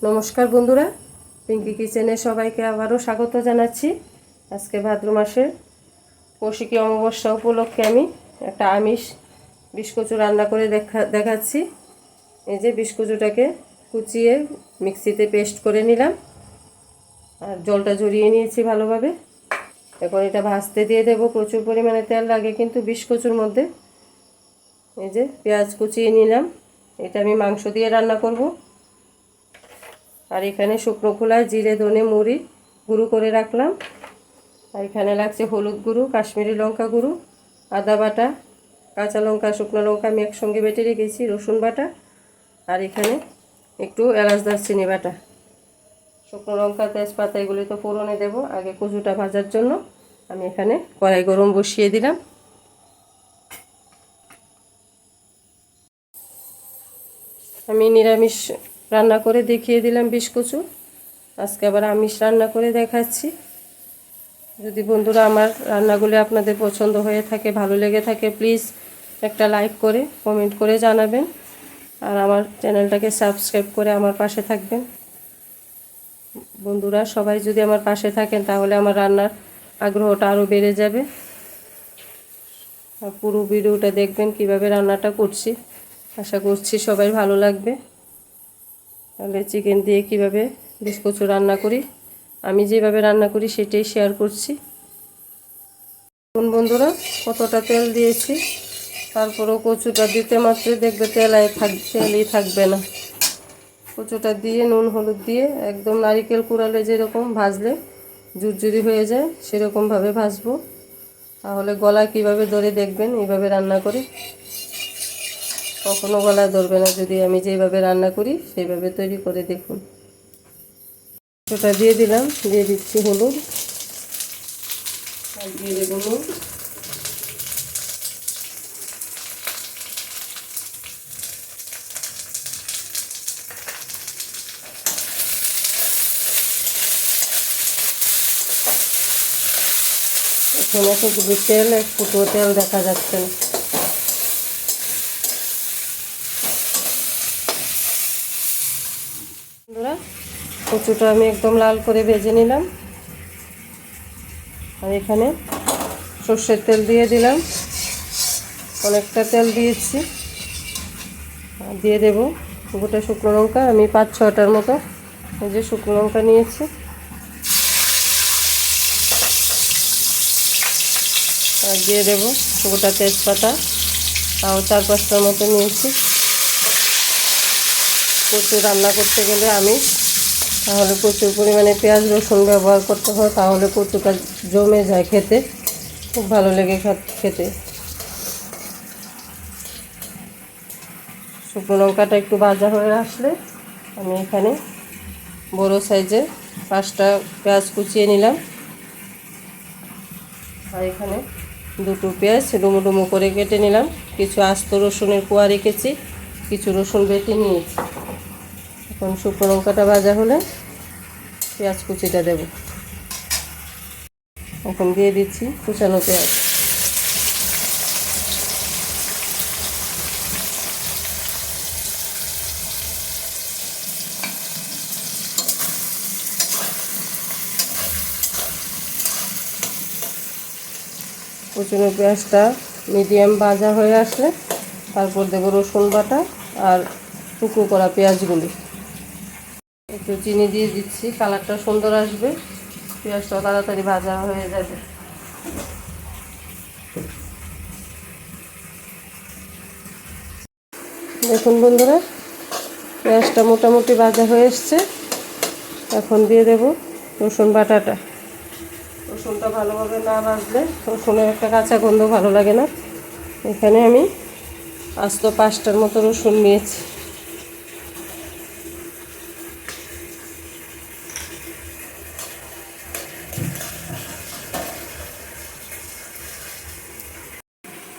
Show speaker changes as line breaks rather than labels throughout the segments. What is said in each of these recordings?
নমস্কার বন্ধুরা, পিঙ্কি কিচেনে সবাইকে আবারও স্বাগত জানাচ্ছি। আজকে ভাদ্র মাসের কৌশিকী অমাবস্যা উপলক্ষে আমি একটা আমিষ বিস্কুচু রান্না করে দেখাচ্ছি। এই যে বিস্কুচুটাকে কুচিয়ে মিক্সিতে পেস্ট করে নিলাম আর জলটা ঝরিয়ে নিয়েছি ভালোভাবে। এখন এটা ভাজতে দিয়ে দেব। প্রচুর পরিমাণে তেল লাগে কিন্তু বিস্কুচুর মধ্যে। এই যে পেঁয়াজ কুচিয়ে নিলাম, এটা আমি মাংস দিয়ে রান্না করব। আর এখানে শুকনো খোলা জিরে ধনে মুড়ি গুঁড়ো করে রাখলাম। আর এখানে লাগছে হলুদ গুঁড়ো, কাশ্মীরি লঙ্কা গুঁড়ো, আদা বাটা, কাঁচা লঙ্কা শুকনো লঙ্কা আমি একসঙ্গে বেটে রেখেছি, রসুন বাটা, আর এখানে একটু এলাচ দারচিনি বাটা, শুকনো লঙ্কা তেজপাতা এগুলি তো ফোড়নে দেব। আগে কচুটা ভাজার জন্য আমি এখানে কড়াই গরম বসিয়ে দিলাম। আমি নিরামিষ রান্না করে দেখিয়ে দিলাম বিস্কুচু, আজকে আবার আমিষ রান্না করে দেখাচ্ছি। যদি বন্ধুরা আমার রান্নাগুলো আপনাদের পছন্দ হয়ে থাকে, ভালো লেগে থাকে, প্লিজ একটা লাইক করে কমেন্ট করে জানাবেন। আর আমার চ্যানেলটাকে সাবস্ক্রাইব করে আমার পাশে থাকবেন। বন্ধুরা সবাই যদি আমার পাশে থাকেন তাহলে আমার রান্নার আগ্রহটা আরও বেড়ে যাবে। আর পুরো ভিডিওটা দেখবেন কিভাবে রান্নাটা করছি, আশা করছি সবাই ভালো লাগবে। তাহলে চিকেন দিয়ে কিভাবে বিস্কুচু রান্না করি, আমি যেভাবে রান্না করি সেটাই শেয়ার করছি। বন্ধুরা কতটা তেল দিয়েছি, তারপরেও কচুটা দিতে মাত্র দেখবে তেলই থাকবে না। কচুটা দিয়ে নুন হলুদ দিয়ে একদম নারিকেল কুড়ালে যেরকম ভাজলে ঝুরঝুরি হয়ে যায় সেরকমভাবে ভাজবো। তাহলে গলা কিভাবে ধরে দেখবেন এইভাবে রান্না করে, কখনো গলায় ধরবে না যদি আমি যেভাবে রান্না করি সেইভাবে তৈরি করে দেখুন। ওটা দিয়ে দিলাম, দিয়ে দিচ্ছি হলুদ, আর দিয়ে দেবো নুন। এখানে শুধু তেল, এক ফুটো তেল দেখা যাচ্ছে না। বন্ধুরা কচুটা আমি একদম লাল করে ভেজে নিলাম। আর এখানে সর্ষের তেল দিয়ে দিলাম, অনেকটা তেল দিয়েছি। দিয়ে দেব গোটা শুকনো লঙ্কা, আমি 5-6টার মতো এই যে শুকনো লঙ্কা নিয়েছি। আর দিয়ে দেব গোটা তেজপাতা, তাও 4-5টার মতো নিয়েছি। কচু রান্না করতে গেলে তাহলে প্রচুর পরিমাণে পেঁয়াজ রসুন ব্যবহার করতে হয়, তাহলে কচুটা জমে যায়, খেতে খুব ভালো লেগে খেতে। শুকনো লঙ্কাটা একটু ভাজা হয়ে আসলে আমি এখানে বড় সাইজে 5টা পেঁয়াজ কুচিয়ে নিলাম। আর এখানে 2টো পেঁয়াজ ডুমো ডুমো করে কেটে নিলাম। কিছু আস্ত রসুনের কোয়া রেখেছি, কিছু রসুন বেটে নিয়েছি। এখন শুকনো লঙ্কাটা ভাজা হলে পেঁয়াজ কুচিটা দেব। এখন দিয়ে দিচ্ছি কুচানো পেঁয়াজ। কুচানো পেঁয়াজটা মিডিয়াম ভাজা হয়ে আসলে তারপর দেবো রসুন বাটা আর টুকরো করা পেঁয়াজগুলি। একটু চিনি দিয়ে দিচ্ছি, কালারটা সুন্দর আসবে, পেঁয়াজটাও তাড়াতাড়ি ভাজা হয়ে যাবে। দেখুন বন্ধুরা পেঁয়াজটা মোটামুটি ভাজা হয়ে এসছে। এখন দিয়ে দেব রসুন বাটাটা। রসুনটা ভালোভাবে না ভাজলে রসুনের একটা কাঁচা গন্ধ ভালো লাগে না। এখানে আমি আস্ত 5টার মতো রসুন নিয়েছি।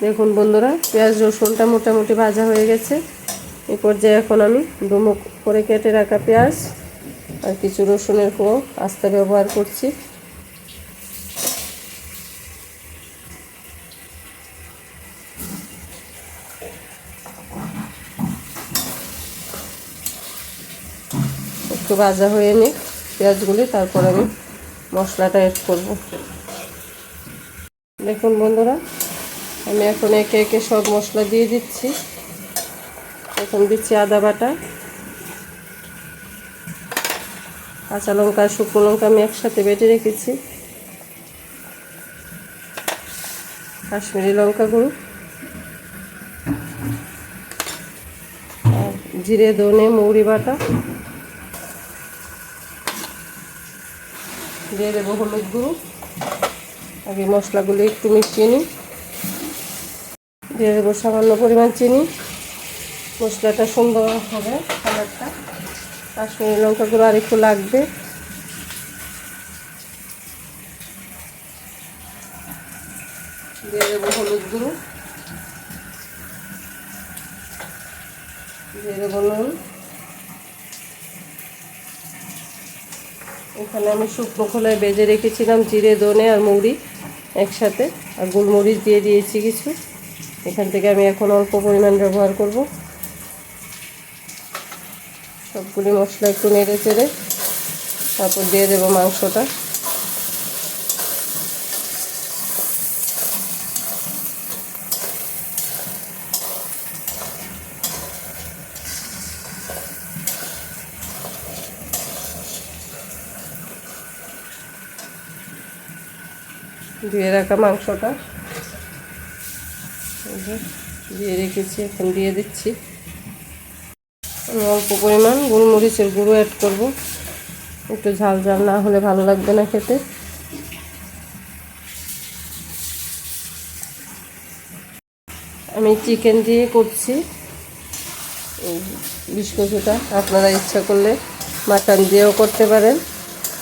দেখুন বন্ধুরা পেঁয়াজ রসুনটা মোটামুটি ভাজা হয়ে গেছে। এই পর্যায়ে এখন আমি ডুমো করে কেটে রাখা পেঁয়াজ আর কিছু রসুনের কোয়া আস্তে ব্যবহার করছি। একটু ভাজা হয়ে নিই পেঁয়াজগুলি, তারপর আমি মশলাটা অ্যাড করব। দেখুন বন্ধুরা, আমি এখন একে একে সব মশলা দিয়ে দিচ্ছি। এখন দিচ্ছি আদা বাটা, কাঁচা লঙ্কা আর শুকনো লঙ্কা আমি একসাথে বেটে রেখেছি, কাশ্মীরি লঙ্কা গুঁড়ো, আর জিরে ধনে মৌরি বাটা, দিয়ে দেবো হলুদ গুঁড়ো। আগে মশলাগুলো একটু মিশিয়ে নিই। দিয়ে দেবো সামান্য পরিমাণ চিনি, মশলাটা সুন্দর হবে কালারটা। কাশ্মীরি লঙ্কা গুঁড়ো আর একটু লাগবে। দিয়ে দেবো হলুদ গুঁড়ো, দিয়ে দেবো নুন। এখানে আমি শুকনো খোলায় বেজে রেখেছিলাম জিরে ধনে আর মৌরি একসাথে, আর গোলমরিচ দিয়ে দিয়েছি কিছু। এখান থেকে আমি এখন অল্প পরিমাণ ব্যবহার করব। সবগুলি মশলা একটু নেড়ে চেড়ে তারপর দিয়ে দেবো মাংসটা। ধুয়ে রাখা মাংসটা দিয়ে রেখেছি, এখন দিয়ে দিচ্ছি। আমি অল্প পরিমাণ গোলমরিচের গুঁড়ো অ্যাড করব, একটু ঝাল ঝাল না হলে ভালো লাগবে না খেতে। আমি চিকেন দিয়ে করছি বিস্কুটটা, আপনারা ইচ্ছা করলে মাটন দিয়েও করতে পারেন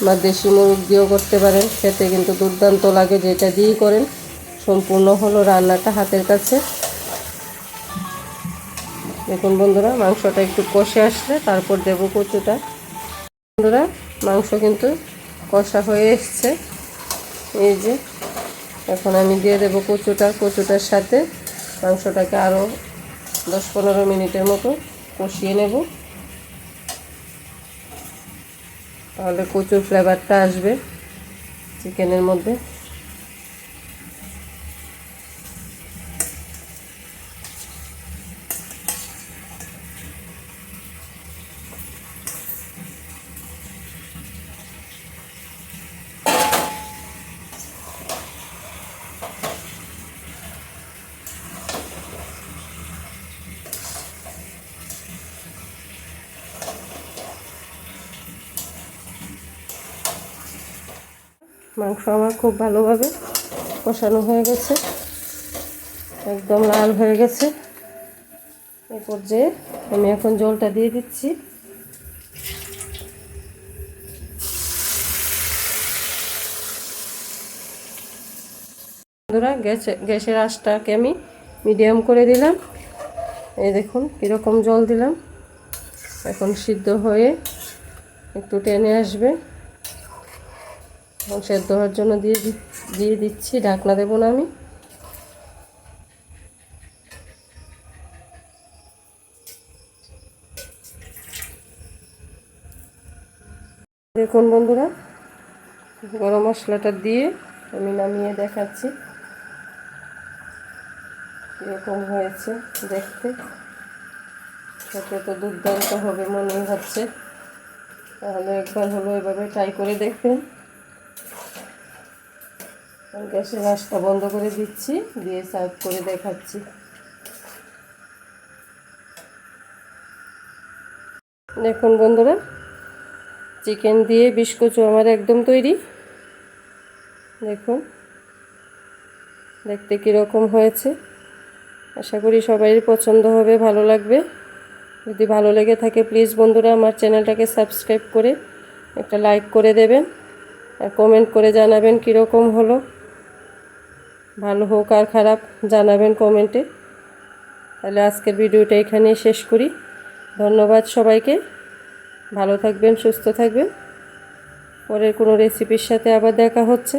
বা দেশি মুরগ দিয়েও করতে পারেন, খেতে কিন্তু দুর্দান্ত লাগে। যেটা দিয়েই করেন সম্পূর্ণ হলো রান্নাটা হাতের কাছে। দেখুন বন্ধুরা, মাংসটা একটু কষে আসলে তারপর দেব কচুটা। বন্ধুরা, মাংস কিন্তু কষা হয়ে এসছে, এই যে। এখন আমি দিয়ে দেব কচুটা। কচুটার সাথে মাংসটাকে আরও 10-15 মিনিটের মতো কষিয়ে নেব, তাহলে কচুর ফ্লেভারটা আসবে চিকেনের মধ্যে। মাংস আমার খুব ভালোভাবে কষানো হয়ে গেছে, একদম লাল হয়ে গেছে। এই পর্যায়ে আমি এখন জলটা দিয়ে দিচ্ছি। বন্ধুরা, গ্যাসের আঁচটাকে আমি মিডিয়াম করে দিলাম। এই দেখুন কীরকম জল দিলাম। এখন সিদ্ধ হয়ে একটু টেনে আসবে, এবং সেদ্ধ হওয়ার জন্য দিয়ে দিচ্ছি। ঢাকনা দেবো না আমি। দেখুন বন্ধুরা, গরম মশলাটা দিয়ে আমি নামিয়ে দেখাচ্ছি এরকম হয়েছে দেখতে। খেতে তো দুর্দান্ত হবে মনেই হচ্ছে, তাহলে একবার হলো এভাবে ট্রাই করে দেখবেন। গ্যাসের আঁচটা বন্ধ করে দিচ্ছি, দিয়ে সার্ভ করে দেখাচ্ছি। দেখুন বন্ধুরা, চিকেন দিয়ে বিস্কুট আমার একদম তৈরি। দেখুন দেখতে কীরকম হয়েছে। আশা করি সবারই পছন্দ হবে, ভালো লাগবে। যদি ভালো লেগে থাকে প্লিজ বন্ধুরা আমার চ্যানেলটাকে সাবস্ক্রাইব করে একটা লাইক করে দেবেন, আর কমেন্ট করে জানাবেন কীরকম হলো। ভালো হোক আর খারাপ জানাবেন কমেন্টে। তাহলে আজকের ভিডিওটা এখানেই শেষ করি। ধন্যবাদ সবাইকে, ভালো থাকবেন, সুস্থ থাকবেন। পরের কোনো রেসিপির সাথে আবার দেখা হচ্ছে।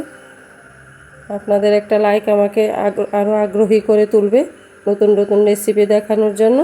আপনাদের একটা লাইক আমাকে আরও আগ্রহী করে তুলবে নতুন নতুন রেসিপি দেখানোর জন্য।